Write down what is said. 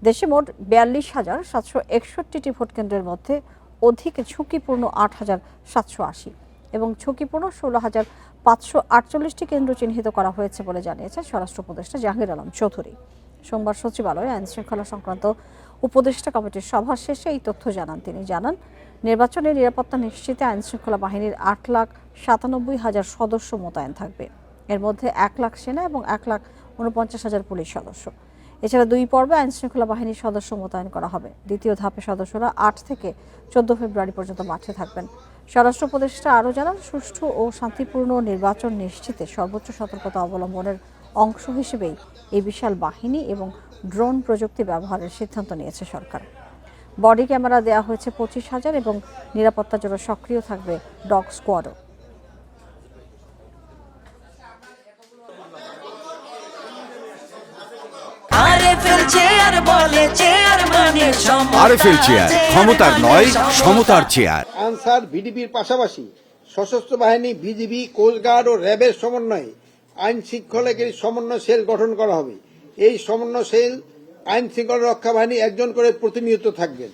দেশে মোট ৪২,৭৬১টি ভোট কেন্দ্রের মধ্যে অধিক ঝুঁকিপূর্ণ ৮,৭৮০ এবং ঝুঁকিপূর্ণ ১৬,৫৪৮টি কেন্দ্র চিহ্নিত করা হয়েছে বলে জানিয়েছেন স্বরাষ্ট্র উপদেষ্টা জাহাঙ্গীর আলম চৌধুরী। সোমবার সচিবালয়ে আইন শৃঙ্খলা সংক্রান্ত উপদেষ্টা কমিটির সভা শেষে এই তথ্য জানান তিনি। জানান, নির্বাচনের নিরাপত্তা নিশ্চিতে আইন শৃঙ্খলা বাহিনীর ৮,৯৭,০০০ সদস্য মোতায়েন থাকবে। এর মধ্যে ১ লাখ সেনা এবং ১,৪৯,০০০ পুলিশ সদস্য। এছাড়া ২ পর্বে আইন শৃঙ্খলা বাহিনীর সদস্য মোতায়েন করা হবে। দ্বিতীয় ধাপে সদস্যরা ৮ থেকে ১৪ ফেব্রুয়ারি পর্যন্ত মাঠে থাকবেন। স্বরাষ্ট্র উপদেষ্টা আরও জানান, সুষ্ঠু ও শান্তিপূর্ণ নির্বাচন নিশ্চিতে সর্বোচ্চ সতর্কতা অবলম্বনের অংশ হিসেবেই এই বিশাল বাহিনী এবং ড্রোন প্রযুক্তি ব্যবহারের সিদ্ধান্ত নিয়েছে সরকার। বডি ক্যামেরা দেওয়া হয়েছে ২৫,০০০ এবং নিরাপত্তার জন্য সক্রিয় থাকবে ডগ স্কোয়াডও। আরএফএল চেয়ার, ক্ষমতার নয় সমতার চেয়ার। আনসার ভিডিপির পাশাপাশি সশস্ত্র বাহিনী, বিজিবি, কোস্টগার্ড ও র্যাবের সমন্বয়ে আইন শৃঙ্খলাকারী সমন্বয় সেল গঠন করা হবে। এই সমন্বয় সেল আইন শৃঙ্খলা রক্ষা বাহিনী একজন করে প্রতিনিয়ত থাকবেন।